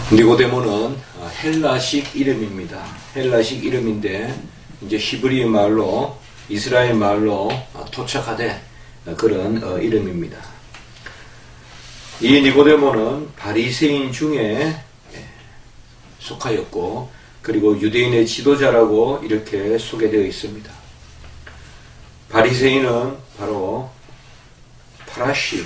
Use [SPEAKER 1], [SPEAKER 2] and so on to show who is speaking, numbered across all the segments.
[SPEAKER 1] 니고데모는 헬라식 이름입니다. 헬라식 이름인데 이제 히브리 말로 이스라엘 말로 토착하되 그런 이름입니다. 이 니고데모는 바리새인 중에 속하였고 그리고 유대인의 지도자라고 이렇게 소개되어 있습니다. 바리새인은 바로 파라시,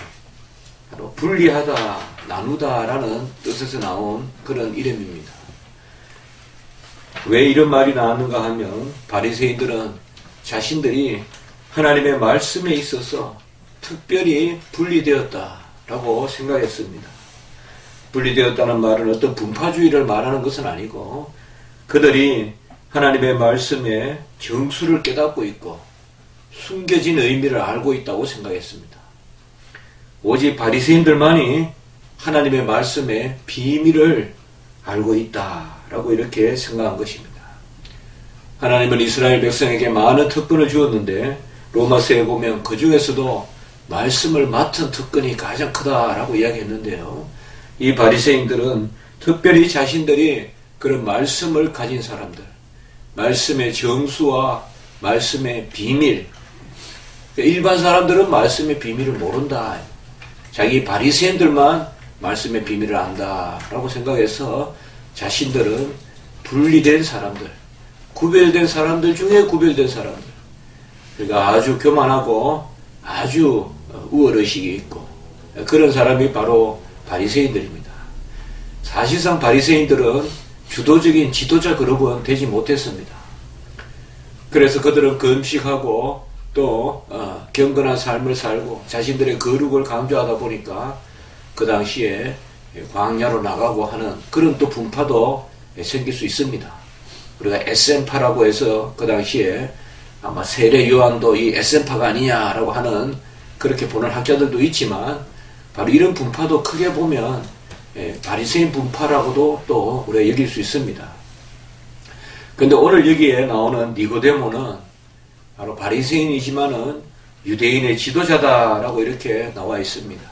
[SPEAKER 1] 바로 분리하다, 나누다라는 뜻에서 나온 그런 이름입니다. 왜 이런 말이 나왔는가 하면 바리새인들은 자신들이 하나님의 말씀에 있어서 특별히 분리되었다라고 생각했습니다. 분리되었다는 말은 어떤 분파주의를 말하는 것은 아니고 그들이 하나님의 말씀에 정수를 깨닫고 있고 숨겨진 의미를 알고 있다고 생각했습니다. 오직 바리새인들만이 하나님의 말씀의 비밀을 알고 있다라고 이렇게 생각한 것입니다. 하나님은 이스라엘 백성에게 많은 특권을 주었는데 로마서에 보면 그 중에서도 말씀을 맡은 특권이 가장 크다라고 이야기했는데요. 이 바리새인들은 특별히 자신들이 그런 말씀을 가진 사람들, 말씀의 정수와 말씀의 비밀, 일반 사람들은 말씀의 비밀을 모른다. 자기 바리새인들만 말씀의 비밀을 안다라고 생각해서 자신들은 분리된 사람들, 구별된 사람들 중에 구별된 사람들, 그러니까 아주 교만하고 아주 우월의식이 있고 그런 사람이 바로 바리새인들입니다. 사실상 바리새인들은 주도적인 지도자 그룹은 되지 못했습니다. 그래서 그들은 금식하고 또 경건한 삶을 살고 자신들의 거룩을 강조하다 보니까 그 당시에 광야로 나가고 하는 그런 또 분파도 생길 수 있습니다. 우리가 에센파라고 해서 그 당시에 아마 세례 요한도 이 에센파가 아니냐라고 하는 그렇게 보는 학자들도 있지만 바로 이런 분파도 크게 보면 바리새인 분파라고도 또 우리가 여길 수 있습니다. 그런데 오늘 여기에 나오는 니고데모는 바로 바리새인이지만은 유대인의 지도자다라고 이렇게 나와 있습니다.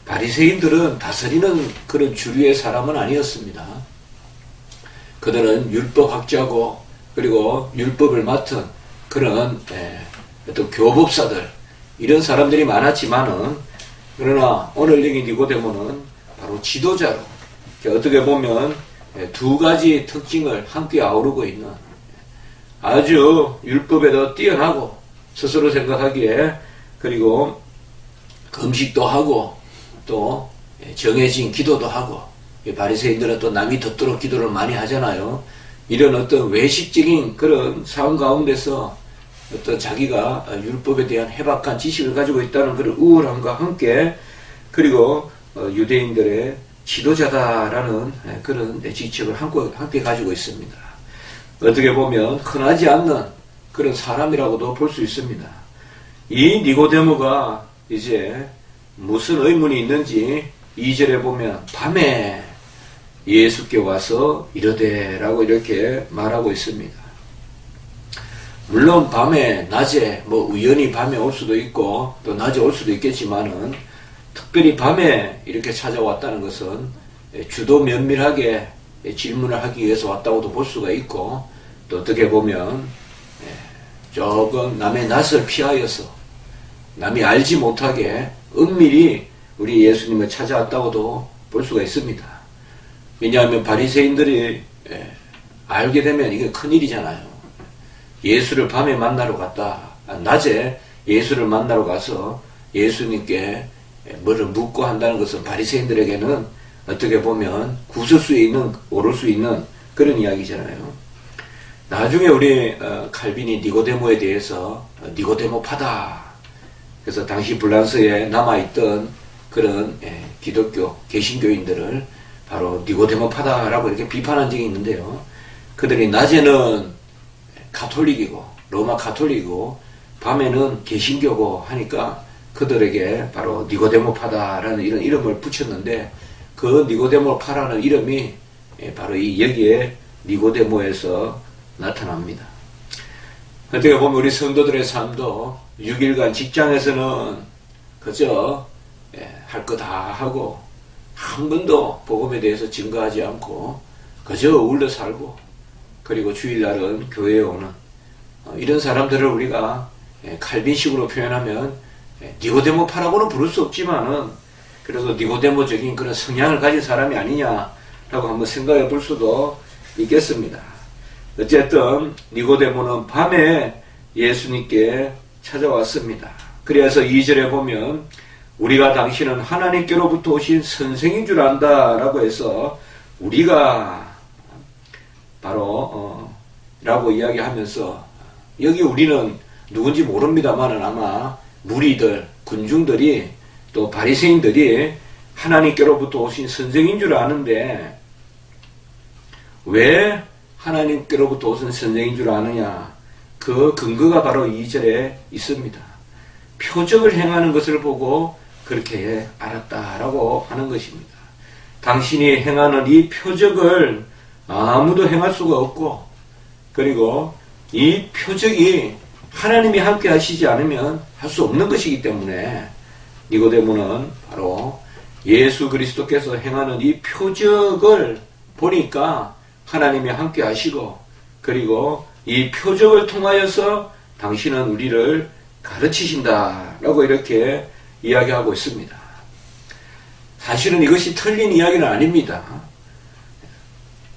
[SPEAKER 1] 바리새인들은 다스리는 그런 주류의 사람은 아니었습니다. 그들은 율법학자고 그리고 율법을 맡은 그런 어떤 교법사들 이런 사람들이 많았지만은 그러나 오늘 여기 니고데모는 바로 지도자로 어떻게 보면 두 가지 특징을 함께 아우르고 있는 아주 율법에도 뛰어나고 스스로 생각하기에 그리고 금식도 하고 또 정해진 기도도 하고 바리새인들은 또 남이 듣도록 기도를 많이 하잖아요. 이런 어떤 외식적인 그런 삶 가운데서 어떤 자기가 율법에 대한 해박한 지식을 가지고 있다는 그런 우월함과 함께 그리고 유대인들의 지도자다라는 그런 지적을 함께 가지고 있습니다. 어떻게 보면 흔하지 않는 그런 사람이라고도 볼 수 있습니다. 이 니고데모가 이제 무슨 의문이 있는지 2절에 보면 밤에 예수께 와서 이르되라고 이렇게 말하고 있습니다. 물론 밤에 낮에 우연히 밤에 올 수도 있고 또 낮에 올 수도 있겠지만은 특별히 밤에 이렇게 찾아왔다는 것은 주도 면밀하게 질문을 하기 위해서 왔다고도 볼 수가 있고 또 어떻게 보면 조금 남의 낯을 피하여서 남이 알지 못하게 은밀히 우리 예수님을 찾아왔다고도 볼 수가 있습니다. 왜냐하면 바리새인들이 알게 되면 이게 큰일이잖아요. 예수를 밤에 만나러 갔다. 낮에 예수를 만나러 가서 예수님께 뭐를 묻고 한다는 것은 바리새인들에게는 어떻게 보면 구설 수 있는, 오를 수 있는 그런 이야기잖아요. 나중에 우리 칼빈이 니고데모에 대해서 니고데모파다. 그래서 당시 불란서에 남아있던 그런 기독교, 개신교인들을 바로 니고데모파다라고 이렇게 비판한 적이 있는데요. 그들이 낮에는 가톨릭이고 로마 가톨릭이고 밤에는 개신교고 하니까 그들에게 바로 니고데모파다라는 이런 이름을 붙였는데 그 니고데모파라는 이름이 바로 이 여기에 니고데모에서 나타납니다. 어떻게 보면 우리 성도들의 삶도 6일간 직장에서는 그저 할 거 다 하고 한 번도 복음에 대해서 증거하지 않고 그저 어울려 살고, 그리고 주일날은 교회에 오는 이런 사람들을 우리가 칼빈식으로 표현하면 니고데모파라고는 부를 수 없지만은 그래서 니고데모적인 그런 성향을 가진 사람이 아니냐라고 한번 생각해 볼 수도 있겠습니다. 어쨌든 니고데모는 밤에 예수님께 찾아왔습니다. 그래서 2절에 보면 우리가 당신은 하나님께로부터 오신 선생인 줄 안다 라고 해서 우리가 바로 라고 이야기하면서, 여기 우리는 누군지 모릅니다만은 아마 무리들, 군중들이 또 바리새인들이 하나님께로부터 오신 선생인 줄 아는데, 왜 하나님께로부터 오신 선생인 줄 아느냐? 그 근거가 바로 2절에 있습니다. 표적을 행하는 것을 보고 그렇게 알았다라고 하는 것입니다. 당신이 행하는 이 표적을 아무도 행할 수가 없고, 그리고 이 표적이 하나님이 함께 하시지 않으면 할 수 없는 것이기 때문에 니고데모는 바로 예수 그리스도께서 행하는 이 표적을 보니까 하나님이 함께 하시고, 그리고 이 표적을 통하여서 당신은 우리를 가르치신다라고 이렇게 이야기하고 있습니다. 사실은 이것이 틀린 이야기는 아닙니다.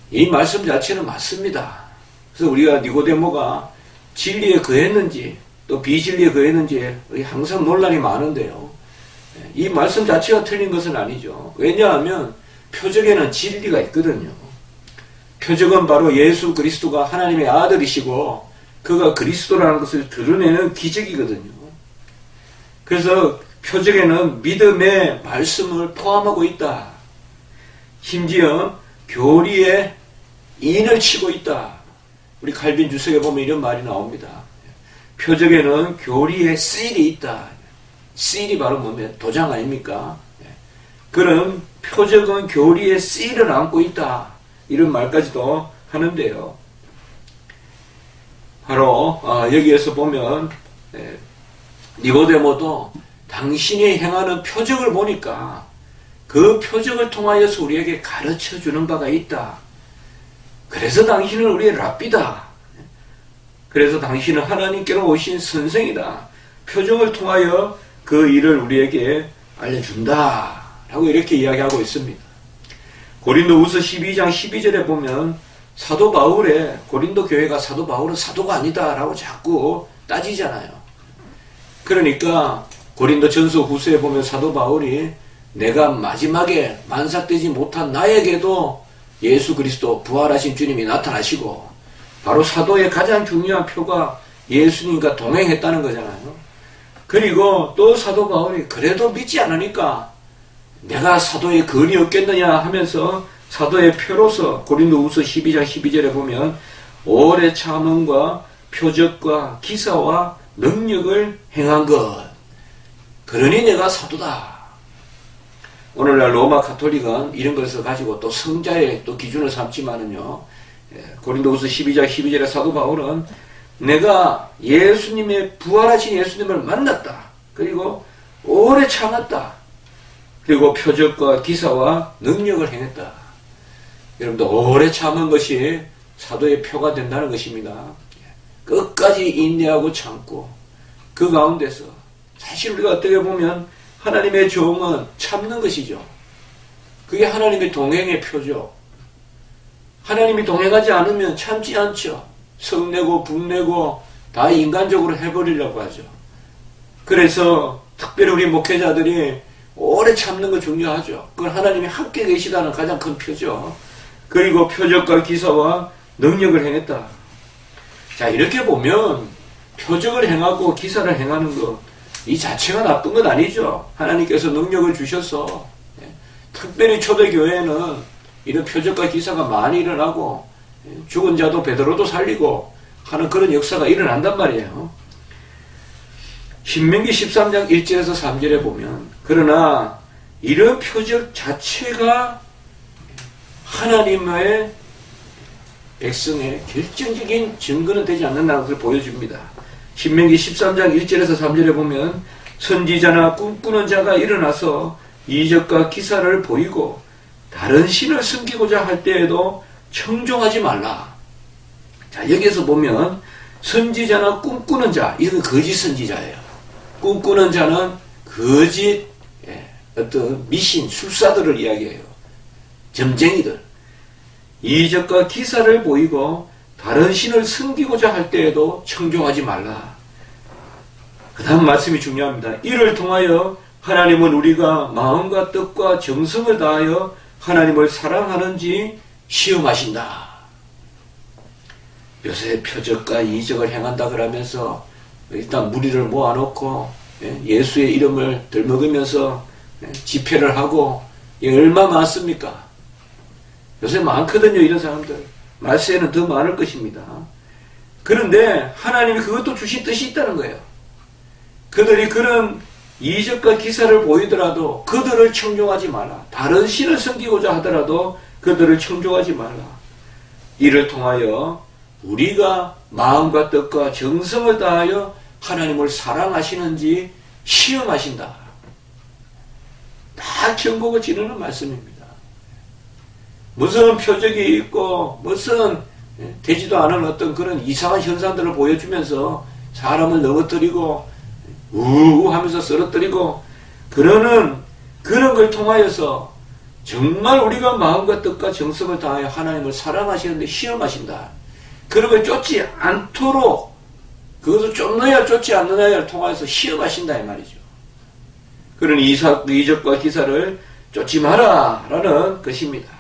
[SPEAKER 1] 이 말씀 자체는 맞습니다. 그래서 우리가 니고데모가 진리에 거했는지 또 비진리에 거했는지 항상 논란이 많은데요. 이 말씀 자체가 틀린 것은 아니죠. 왜냐하면 표적에는 진리가 있거든요. 표적은 바로 예수 그리스도가 하나님의 아들이시고 그가 그리스도라는 것을 드러내는 기적이거든요. 그래서 표적에는 믿음의 말씀을 포함하고 있다. 심지어 교리에 인을 치고 있다. 우리 칼빈 주석에 보면 이런 말이 나옵니다. 표적에는 교리에 씰이 있다. 씰이 바로 뭐면 도장 아닙니까? 그런 표적은 교리에 씰을 안고 있다. 이런 말까지도 하는데요. 바로 여기에서 보면 니고데모도 당신이 행하는 표적을 보니까 그 표적을 통하여서 우리에게 가르쳐 주는 바가 있다. 그래서 당신은 우리의 랍비다. 그래서 당신은 하나님께로 오신 선생이다. 표적을 통하여 그 일을 우리에게 알려준다. 라고 이렇게 이야기하고 있습니다. 고린도후서 12장 12절에 보면 사도 바울의 고린도 교회가 사도 바울은 사도가 아니다 라고 자꾸 따지잖아요. 그러니까 고린도 전서 후서에 보면 사도 바울이 내가 마지막에 만삭되지 못한 나에게도 예수 그리스도 부활하신 주님이 나타나시고, 바로 사도의 가장 중요한 표가 예수님과 동행했다는 거잖아요. 그리고 또 사도 바울이 그래도 믿지 않으니까 내가 사도의 근이 없겠느냐 하면서 사도의 표로서 고린도후서 12장 12절에 보면 오래 참음과 표적과 기사와 능력을 행한 것, 그러니 내가 사도다. 오늘날 로마 가톨릭은 이런 것을 가지고 또 성자의 또 기준을 삼지만은요, 고린도후서 12장 12절에 사도 바울은 내가 예수님의 부활하신 예수님을 만났다. 그리고 오래 참았다. 그리고 표적과 기사와 능력을 행했다. 여러분들 오래 참은 것이 사도의 표가 된다는 것입니다. 끝까지 인내하고 참고 그 가운데서 사실 우리가 어떻게 보면 하나님의 종은 참는 것이죠. 그게 하나님의 동행의 표죠. 하나님이 동행하지 않으면 참지 않죠. 성내고 분내고 다 인간적으로 해버리려고 하죠. 그래서 특별히 우리 목회자들이 오래 참는 거 중요하죠. 그건 하나님이 함께 계시다는 가장 큰 표죠. 그리고 표적과 기사와 능력을 행했다. 자, 이렇게 보면 표적을 행하고 기사를 행하는 것, 이 자체가 나쁜 건 아니죠. 하나님께서 능력을 주셔서 특별히 초대교회에는 이런 표적과 기사가 많이 일어나고 죽은 자도 베드로도 살리고 하는 그런 역사가 일어난단 말이에요. 신명기 13장 1절에서 3절에 보면 그러나 이런 표적 자체가 하나님의 백성의 결정적인 증거는 되지 않는다는 것을 보여줍니다. 신명기 13장 1절에서 3절에 보면 선지자나 꿈꾸는 자가 일어나서 이적과 기사를 보이고 다른 신을 섬기고자 할 때에도 청종하지 말라. 자, 여기에서 보면 선지자나 꿈꾸는 자, 이건 거짓 선지자예요. 꿈꾸는 자는 거짓 어떤 미신, 술사들을 이야기해요. 점쟁이들. 이적과 기사를 보이고 다른 신을 섬기고자 할 때에도 청종하지 말라. 그 다음 말씀이 중요합니다. 이를 통하여 하나님은 우리가 마음과 뜻과 정성을 다하여 하나님을 사랑하는지 시험하신다. 요새 표적과 이적을 행한다 그러면서 일단 무리를 모아놓고 예수의 이름을 들먹으면서 집회를 하고 얼마 많습니까? 요새 많거든요, 이런 사람들. 말세에는 더 많을 것입니다. 그런데 하나님이 그것도 주신 뜻이 있다는 거예요. 그들이 그런 이적과 기사를 보이더라도 그들을 청종하지 마라. 다른 신을 섬기고자 하더라도 그들을 청종하지 말라. 이를 통하여 우리가 마음과 뜻과 정성을 다하여 하나님을 사랑하시는지 시험하신다. 다 경고가 지르는 말씀입니다. 무슨 표적이 있고 무슨 되지도 않은 어떤 그런 이상한 현상들을 보여주면서 사람을 넘어뜨리고 우우 하면서 쓰러뜨리고 그러는 그런 걸 통하여서 정말 우리가 마음과 뜻과 정성을 다하여 하나님을 사랑하시는데 시험하신다. 그런 걸 쫓지 않도록 그것을 쫓느냐 쫓지 않느냐를 통하여서 시험하신다 이 말이죠. 그런 이적과 기사를 쫓지 마라 라는 것입니다.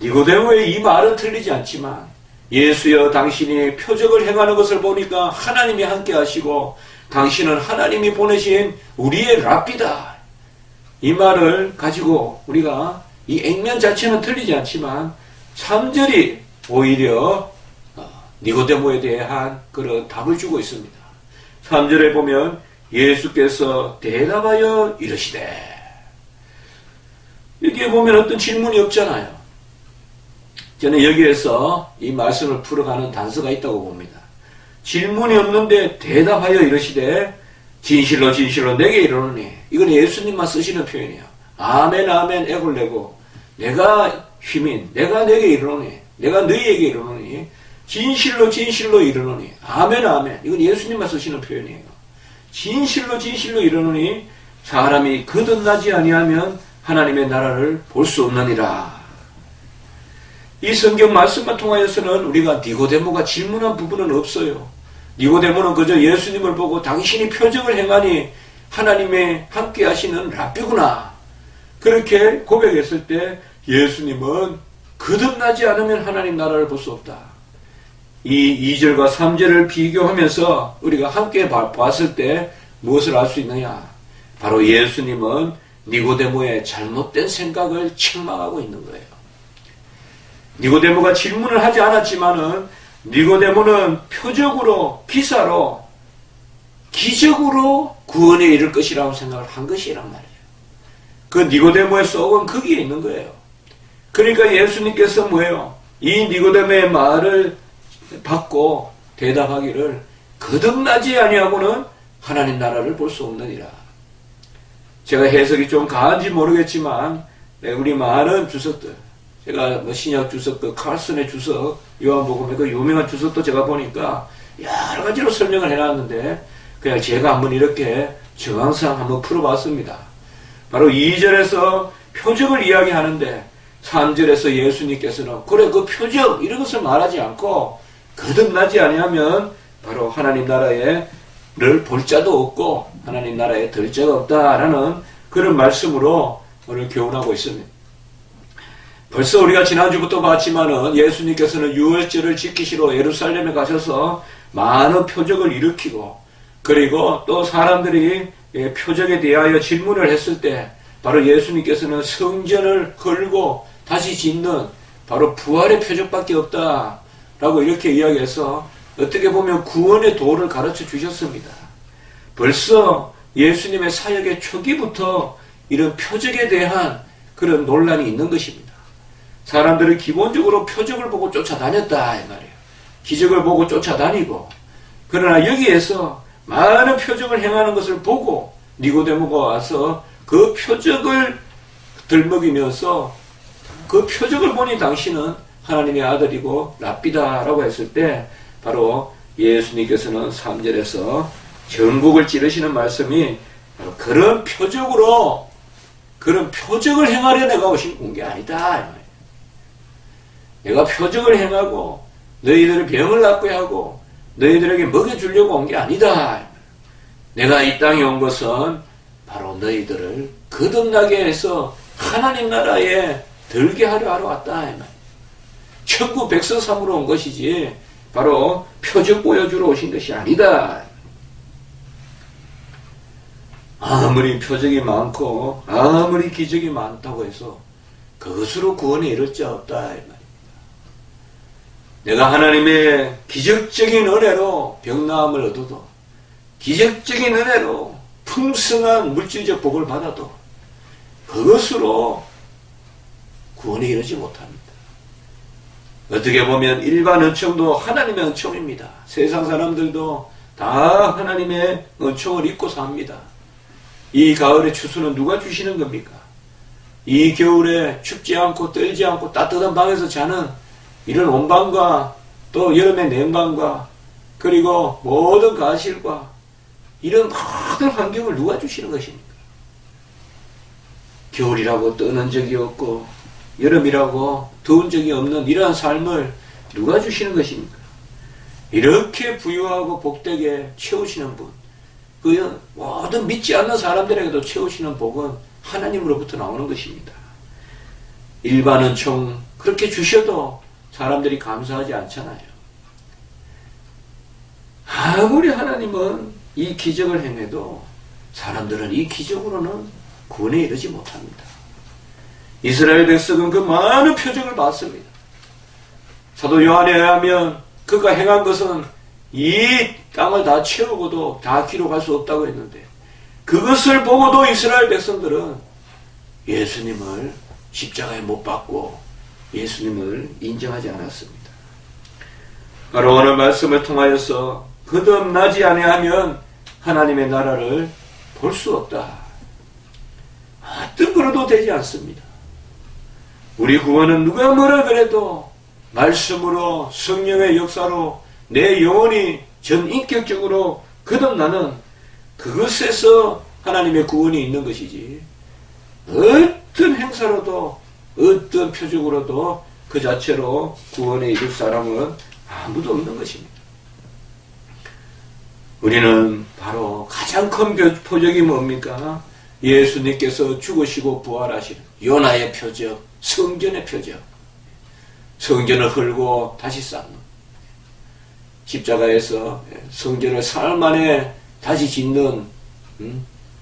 [SPEAKER 1] 니고데모의 이 말은 틀리지 않지만 예수여 당신이 표적을 행하는 것을 보니까 하나님이 함께 하시고 당신은 하나님이 보내신 우리의 랍비다. 이 말을 가지고 우리가 이 액면 자체는 틀리지 않지만 3절이 오히려 니고데모에 대한 그런 답을 주고 있습니다. 3절에 보면 예수께서 대답하여 이르시되 여기에 보면 어떤 질문이 없잖아요. 저는 여기에서 이 말씀을 풀어가는 단서가 있다고 봅니다. 질문이 없는데 대답하여 이르시되 진실로 진실로 내게 이르노니 이건 예수님만 쓰시는 표현이에요. 아멘 아멘 에골레고 내가 휘민 내가 내게 이르노니 내가 너희에게 이르노니 진실로 진실로 이르노니 아멘 아멘 이건 예수님만 쓰시는 표현이에요. 진실로 진실로 이르노니 사람이 거듭나지 아니하면 하나님의 나라를 볼 수 없느니라. 이 성경 말씀만 통하여서는 우리가 니고데모가 질문한 부분은 없어요. 니고데모는 그저 예수님을 보고 당신이 표적을 행하니 하나님의 함께 하시는 랍비구나 그렇게 고백했을 때 예수님은 거듭나지 않으면 하나님 나라를 볼 수 없다. 이 2절과 3절을 비교하면서 우리가 함께 봤을 때 무엇을 알 수 있느냐? 바로 예수님은 니고데모의 잘못된 생각을 책망하고 있는 거예요. 니고데모가 질문을 하지 않았지만은 니고데모는 표적으로 기사로 기적으로 구원에 이를 것이라고 생각을 한 것이란 말이에요. 그 니고데모의 속은 거기에 있는 거예요. 그러니까 예수님께서 뭐예요? 이 니고데모의 말을 받고 대답하기를 거듭나지 아니하고는 하나님 나라를 볼 수 없느니라. 제가 해석이 좀 가한지 모르겠지만 우리 많은 주석들 제가 신약 주석 그 칼슨의 주석 요한복음의 그 유명한 주석도 제가 보니까 여러 가지로 설명을 해놨는데 그냥 제가 한번 이렇게 정황상 한번 풀어봤습니다. 바로 2절에서 표적을 이야기하는데 3절에서 예수님께서는 그래 그 표적 이런 것을 말하지 않고 거듭나지 아니하면 바로 하나님 나라를 볼 자도 없고 하나님 나라에 들 자가 없다라는 그런 말씀으로 오늘 교훈하고 있습니다. 벌써 우리가 지난주부터 봤지만은 예수님께서는 유월절을 지키시러 예루살렘에 가셔서 많은 표적을 일으키고 그리고 또 사람들이 표적에 대하여 질문을 했을 때 바로 예수님께서는 성전을 헐고 다시 짓는 바로 부활의 표적밖에 없다라고 이렇게 이야기해서 어떻게 보면 구원의 도를 가르쳐 주셨습니다. 벌써 예수님의 사역의 초기부터 이런 표적에 대한 그런 논란이 있는 것입니다. 사람들은 기본적으로 표적을 보고 쫓아다녔다 이 말이에요. 기적을 보고 쫓아다니고 그러나 여기에서 많은 표적을 행하는 것을 보고 니고데모가 와서 그 표적을 들먹이면서 그 표적을 보니 당신은 하나님의 아들이고 랍비다라고 했을 때 바로 예수님께서는 3절에서 전국을 찌르시는 말씀이 바로 그런 표적으로 그런 표적을 행하려 내가 오신 게 아니다. 내가 표적을 행하고 너희들의 병을 낫게 하고 너희들에게 먹여주려고 온 게 아니다. 내가 이 땅에 온 것은 바로 너희들을 거듭나게 해서 하나님 나라에 들게 하려 왔다. 천국 백성 삼으러 온 것이지 바로 표적 보여주러 오신 것이 아니다. 아무리 표적이 많고 아무리 기적이 많다고 해서 그것으로 구원에 이를 자 없다. 내가 하나님의 기적적인 은혜로 병나음을 얻어도 기적적인 은혜로 풍성한 물질적 복을 받아도 그것으로 구원에 이르지 못합니다. 어떻게 보면 일반 은총도 하나님의 은총입니다. 세상 사람들도 다 하나님의 은총을 입고 삽니다. 이 가을의 추수는 누가 주시는 겁니까? 이 겨울에 춥지 않고 떨지 않고 따뜻한 방에서 자는 이런 온방과 또 여름의 냉방과 그리고 모든 가실과 이런 모든 환경을 누가 주시는 것입니까? 겨울이라고 떠는 적이 없고 여름이라고 더운 적이 없는 이러한 삶을 누가 주시는 것입니까? 이렇게 부유하고 복되게 채우시는 분, 그 모든 믿지 않는 사람들에게도 채우시는 복은 하나님으로부터 나오는 것입니다. 일반 은총 그렇게 주셔도 사람들이 감사하지 않잖아요. 아무리 하나님은 이 기적을 행해도 사람들은 이 기적으로는 구원에 이르지 못합니다. 이스라엘 백성은 그 많은 표적을 봤습니다. 사도 요한에 의하면 그가 행한 것은 이 땅을 다 채우고도 다 기록할 수 없다고 했는데 그것을 보고도 이스라엘 백성들은 예수님을 십자가에 못 박고 예수님을 인정하지 않았습니다. 바로 오늘 말씀을 통하여서 거듭나지 아니하면 하나님의 나라를 볼 수 없다. 어떤 거로도 되지 않습니다. 우리 구원은 누가 뭐라 그래도 말씀으로 성령의 역사로 내 영혼이 전인격적으로 거듭나는 그것에서 하나님의 구원이 있는 것이지 어떤 행사로도 어떤 표적으로도 그 자체로 구원에 이를 사람은 아무도 없는 것입니다. 우리는 바로 가장 큰 표적이 뭡니까? 예수님께서 죽으시고 부활하시는 요나의 표적, 성전의 표적. 성전을 헐고 다시 쌓는 십자가에서 성전을 사흘 만에 다시 짓는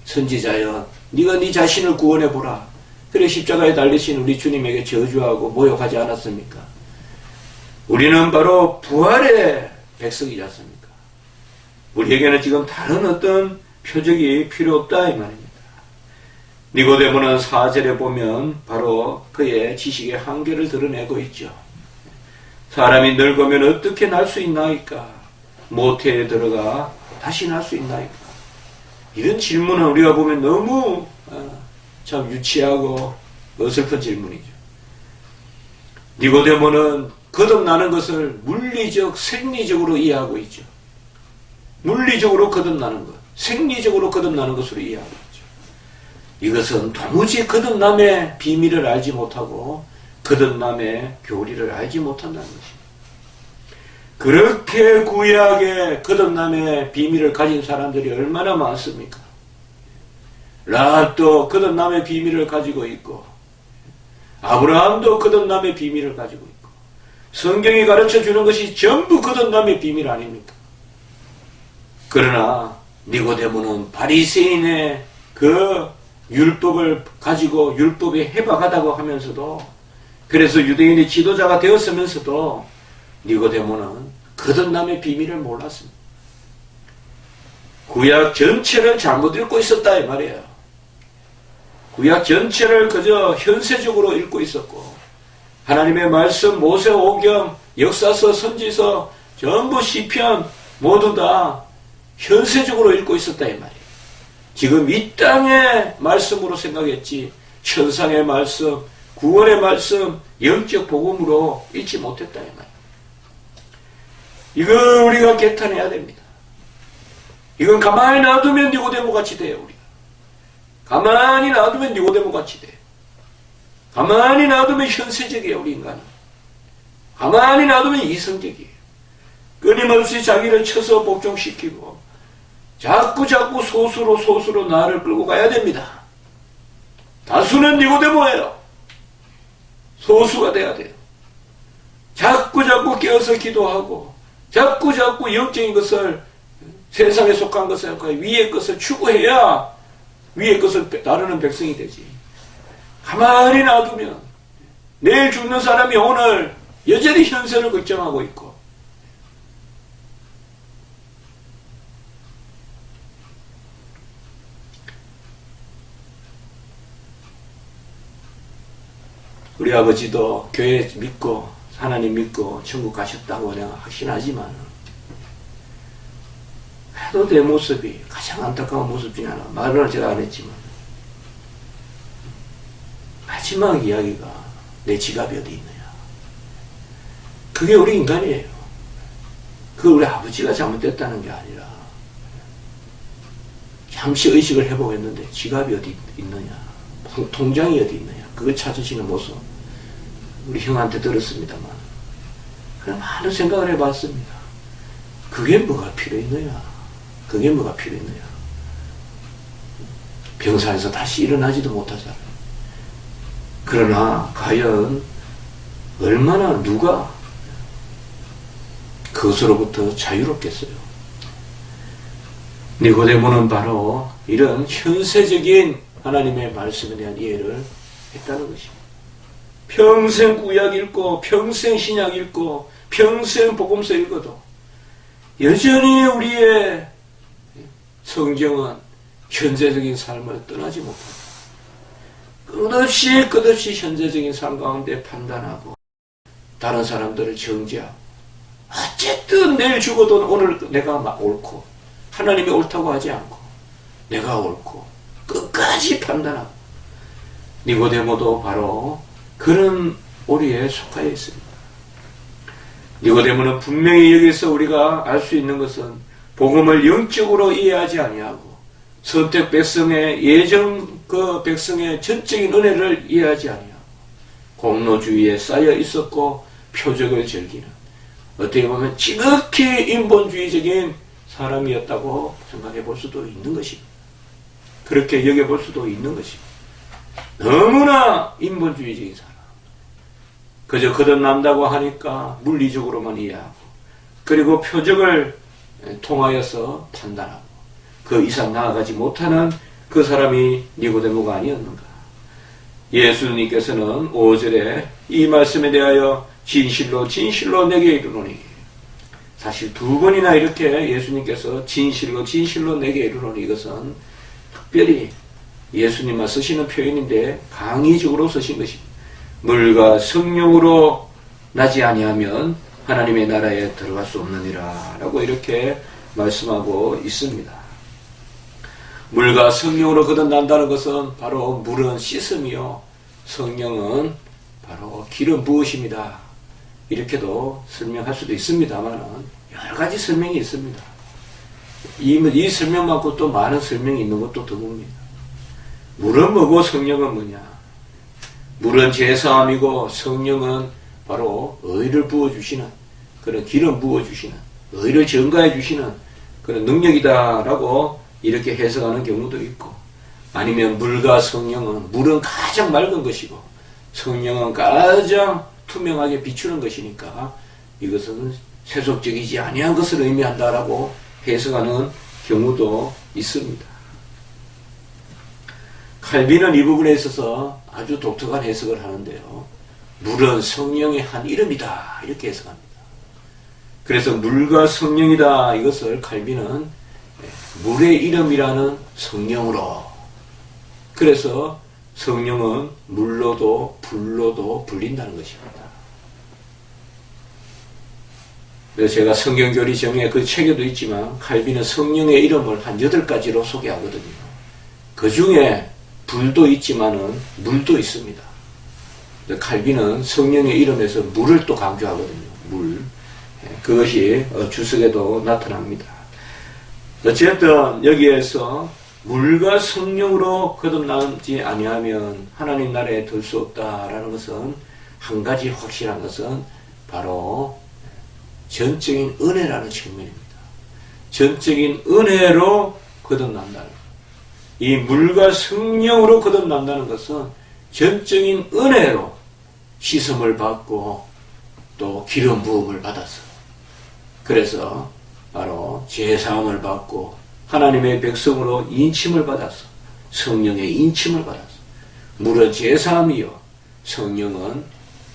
[SPEAKER 1] 선지자여 네가 네 자신을 구원해보라. 그래 십자가에 달리신 우리 주님에게 저주하고 모욕하지 않았습니까? 우리는 바로 부활의 백성이지 않습니까? 우리에게는 지금 다른 어떤 표적이 필요 없다 이 말입니다. 니고데모는 4절에 보면 바로 그의 지식의 한계를 드러내고 있죠. 사람이 늙으면 어떻게 날 수 있나이까? 모태에 들어가 다시 날 수 있나이까? 이런 질문은 우리가 보면 너무 참 유치하고 어설픈 질문이죠. 니고데모는 거듭나는 것을 물리적, 생리적으로 이해하고 있죠. 물리적으로 거듭나는 것, 생리적으로 거듭나는 것으로 이해하고 있죠. 이것은 도무지 거듭남의 비밀을 알지 못하고 거듭남의 교리를 알지 못한다는 것입니다. 그렇게 구약의 거듭남의 비밀을 가진 사람들이 얼마나 많습니까? 라합도 거듭남의 비밀을 가지고 있고 아브라함도 거듭남의 비밀을 가지고 있고 성경이 가르쳐주는 것이 전부 거듭남의 비밀 아닙니까? 그러나 니고데모는 바리새인의 그 율법을 가지고 율법에 해박하다고 하면서도 그래서 유대인의 지도자가 되었으면서도 니고데모는 거듭남의 비밀을 몰랐습니다. 구약 전체를 잘못 읽고 있었다 이 말이에요. 구약 전체를 그저 현세적으로 읽고 있었고 하나님의 말씀, 모세오경, 역사서, 선지서, 전부 시편 모두 다 현세적으로 읽고 있었다 이 말이에요. 지금 이 땅의 말씀으로 생각했지 천상의 말씀, 구원의 말씀, 영적 복음으로 잊지 못했다 이 말이에요. 이거 우리가 개탄해야 됩니다. 이건 가만히 놔두면 니고데모 같이 돼요. 우리가 가만히 놔두면 니고데모 같이 돼. 가만히 놔두면 현세적이에요. 우리 인간은 가만히 놔두면 이성적이에요. 끊임없이 자기를 쳐서 복종시키고 자꾸 소수로 나를 끌고 가야 됩니다. 다수는 니고데모예요. 소수가 돼야 돼요. 자꾸 깨어서 기도하고 자꾸 영적인 것을 세상에 속한 것을 위의 것을 추구해야 위의 것을 다루는 백성이 되지. 가만히 놔두면 내일 죽는 사람이 오늘 여전히 현세를 걱정하고 있고 우리 아버지도 교회 믿고 하나님 믿고 천국 가셨다고 내가 확신하지만 해도 내 모습이 가장 안타까운 모습 중에 하나 말을 제가 안 했지만 마지막 이야기가 내 지갑이 어디 있느냐. 그게 우리 인간이에요. 그게 우리 아버지가 잘못됐다는 게 아니라 잠시 의식을 해보겠는데 지갑이 어디 있느냐, 통장이 어디 있느냐, 그걸 찾으시는 모습 우리 형한테 들었습니다만 그럼 많은 생각을 해봤습니다. 그게 뭐가 필요했느냐, 그게 뭐가 필요했느냐. 병사에서 다시 일어나지도 못하잖아요. 그러나 과연 얼마나 누가 그것으로부터 자유롭겠어요. 니고데모는 바로 이런 현세적인 하나님의 말씀에 대한 이해를 했다는 것입니다. 평생 구약 읽고 평생 신약 읽고 평생 복음서 읽어도 여전히 우리의 성경은 현재적인 삶을 떠나지 못합니다. 끝없이 현재적인 삶 가운데 판단하고 다른 사람들을 정죄하고 어쨌든 내일 죽어도 오늘 내가 막 옳고 하나님이 옳다고 하지 않고 내가 옳고 끝까지 판단하고 니고데모도 바로 그런 오리에 속하여 있습니다. 니고데모는 분명히 여기서 우리가 알 수 있는 것은 복음을 영적으로 이해하지 아니하고 선택 백성의 예정 그 백성의 전적인 은혜를 이해하지 아니하고 공로주의에 쌓여 있었고 표적을 즐기는 어떻게 보면 지극히 인본주의적인 사람이었다고 생각해 볼 수도 있는 것입니다. 그렇게 여겨볼 수도 있는 것입니다. 너무나 인본주의적인 사람. 그저 거듭난다고 하니까 물리적으로만 이해하고 그리고 표적을 통하여서 판단하고 그 이상 나아가지 못하는 그 사람이 니고데모가 아니었는가. 예수님께서는 5절에 이 말씀에 대하여 진실로 내게 이르노니, 사실 두 번이나 이렇게 예수님께서 진실로 내게 이르노니, 이것은 특별히 예수님만 쓰시는 표현인데 강의적으로 쓰신 것입니다. 물과 성령으로 나지 아니하면 하나님의 나라에 들어갈 수 없느니라 라고 이렇게 말씀하고 있습니다. 물과 성령으로 거듭난다는 것은 바로 물은 씻음이요 성령은 바로 기름 부으심이다, 이렇게도 설명할 수도 있습니다만 여러 가지 설명이 있습니다. 이 설명 말고 또 많은 설명이 있는 것도 드뭅니다. 물은 뭐고 성령은 뭐냐. 물은 제사함이고 성령은 바로 의를 부어주시는, 그런 기름 부어주시는, 의를 증가해 주시는 그런 능력이다라고 이렇게 해석하는 경우도 있고, 아니면 물과 성령은, 물은 가장 맑은 것이고 성령은 가장 투명하게 비추는 것이니까 이것은 세속적이지 아니한 것을 의미한다라고 해석하는 경우도 있습니다. 칼빈은 이 부분에 있어서 아주 독특한 해석을 하는데요. 물은 성령의 한 이름이다, 이렇게 해석합니다. 그래서 물과 성령이다, 이것을 칼빈은 물의 이름이라는 성령으로, 그래서 성령은 물로도 불로도 불린다는 것입니다. 그래서 제가 성경교리 정의 그 책에도 있지만 칼빈은 성령의 이름을 한 8가지로 소개하거든요. 그 중에 불도 있지만은 물도 있습니다. 칼빈은 성령의 이름에서 물을 또 강조하거든요. 물. 그것이 주석에도 나타납니다. 어쨌든 여기에서 물과 성령으로 거듭나지 아니하면 하나님 나라에 들 수 없다라는 것은 한 가지 확실한 것은 바로 전적인 은혜라는 측면입니다. 전적인 은혜로 거듭난다는 것. 이 물과 성령으로 거듭난다는 것은 전적인 은혜로 씻음을 받고 또 기름 부음을 받았어. 그래서 바로 제사함을 받고 하나님의 백성으로 인침을 받았어. 성령의 인침을 받았어. 물은 제사함이요, 성령은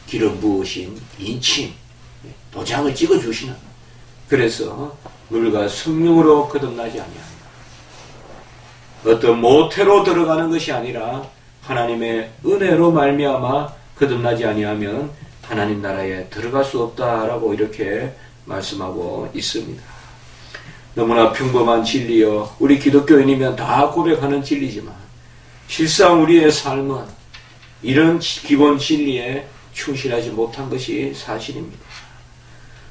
[SPEAKER 1] 기름 부으신 인침, 도장을 찍어주시는. 그래서 물과 성령으로 거듭나지 아니합니다. 어떤 모태로 들어가는 것이 아니라 하나님의 은혜로 말미암아 거듭나지 아니하면 하나님 나라에 들어갈 수 없다라고 이렇게 말씀하고 있습니다. 너무나 평범한 진리요, 우리 기독교인이면 다 고백하는 진리지만 실상 우리의 삶은 이런 기본 진리에 충실하지 못한 것이 사실입니다.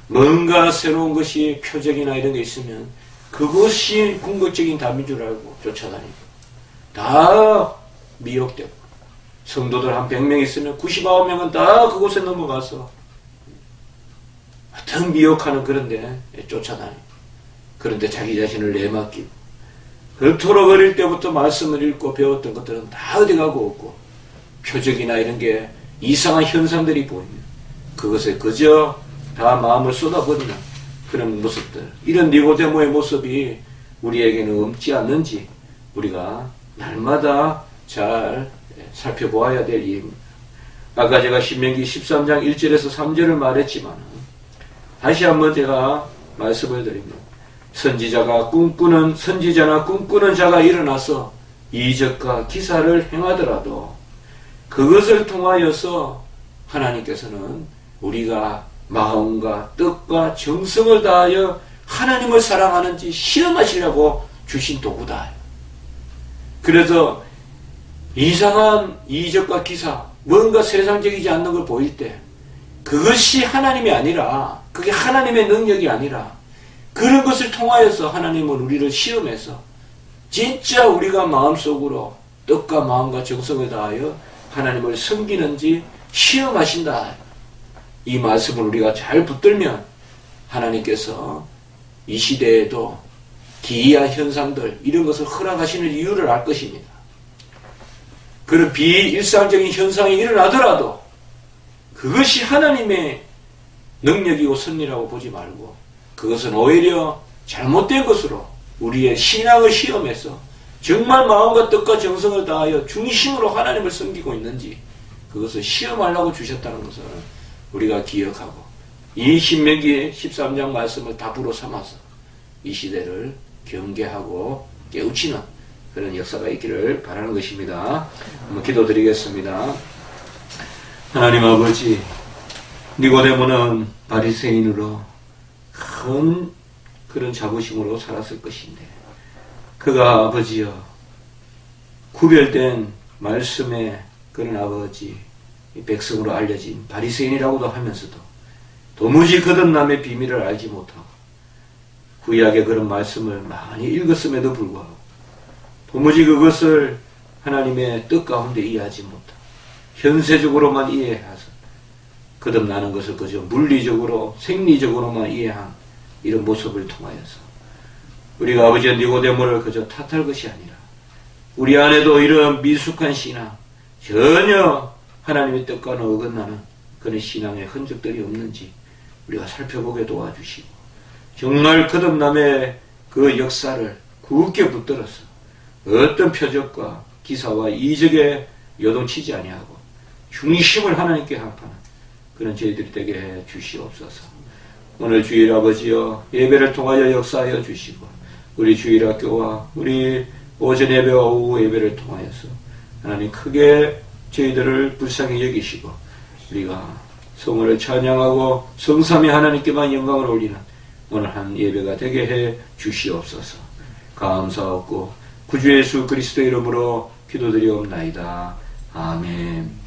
[SPEAKER 1] 뭔가 새로운 것이 표적이나 이런 게 있으면 그것이 궁극적인 답인 줄 알고 쫓아다니고 다 미혹되고, 성도들 한 100명 있으면 99명은 다 그곳에 넘어가서 어떤 미혹하는 그런데 쫓아다니고, 그런데 자기 자신을 내맡기고, 그토록 어릴 때부터 말씀을 읽고 배웠던 것들은 다 어디 가고 없고 표적이나 이런 게 이상한 현상들이 보이면 그것에 그저 다 마음을 쏟아버리는 그런 모습들, 이런 니고데모의 모습이 우리에게는 없지 않는지 우리가 날마다 잘 살펴보아야 될 일입니다. 아까 제가 신명기 13장 1절에서 3절을 말했지만 다시 한번 제가 말씀을 드립니다. 선지자나 꿈꾸는 자가 일어나서 이적과 기사를 행하더라도 그것을 통하여서 하나님께서는 우리가 마음과 뜻과 정성을 다하여 하나님을 사랑하는지 시험하시려고 주신 도구다. 그래서 이상한 이적과 기사, 뭔가 세상적이지 않는 걸 보일 때 그것이 하나님이 아니라, 그게 하나님의 능력이 아니라 그런 것을 통하여서 하나님은 우리를 시험해서 진짜 우리가 마음속으로 뜻과 마음과 정성을 다하여 하나님을 섬기는지 시험하신다. 이 말씀을 우리가 잘 붙들면 하나님께서 이 시대에도 기이한 현상들, 이런 것을 허락하시는 이유를 알 것입니다. 그런 비일상적인 현상이 일어나더라도 그것이 하나님의 능력이고 섭리라고 보지 말고 그것은 오히려 잘못된 것으로 우리의 신앙을 시험해서 정말 마음과 뜻과 정성을 다하여 중심으로 하나님을 섬기고 있는지 그것을 시험하려고 주셨다는 것을 우리가 기억하고 이 신명기 13장 말씀을 답으로 삼아서 이 시대를 경계하고 깨우치는 그런 역사가 있기를 바라는 것입니다. 한번 기도드리겠습니다. 하나님 아버지, 니고데모는 바리새인으로 큰 그런 자부심으로 살았을 것인데 그가 아버지여 구별된 말씀의 그런 아버지 백성으로 알려진 바리새인이라고도 하면서도 도무지 거듭남의 비밀을 알지 못하고 구약의 그런 말씀을 많이 읽었음에도 불구하고 도무지 그것을 하나님의 뜻 가운데 이해하지 못하고 현세적으로만 이해해서 거듭나는 것을 그저 물리적으로 생리적으로만 이해한 이런 모습을 통하여서 우리가 아버지의 니고데모를 그저 탓할 것이 아니라 우리 안에도 이런 미숙한 신앙, 전혀 하나님의 뜻과는 어긋나는 그런 신앙의 흔적들이 없는지 우리가 살펴보게 도와주시고 정말 거듭남의 그 역사를 굳게 붙들어서 어떤 표적과 기사와 이적에 요동치지 아니하고 중심을 하나님께 합하는 그런 저희들이 되게 해 주시옵소서. 오늘 주일 아버지여 예배를 통하여 역사하여 주시고 우리 주일학교와 우리 오전 예배와 오후 예배를 통하여서 하나님 크게 저희들을 불쌍히 여기시고 우리가 성을 찬양하고 성삼위 하나님께만 영광을 올리는 오늘 한 예배가 되게 해 주시옵소서. 감사하고 구주 예수 그리스도 이름으로 기도드리옵나이다. 아멘.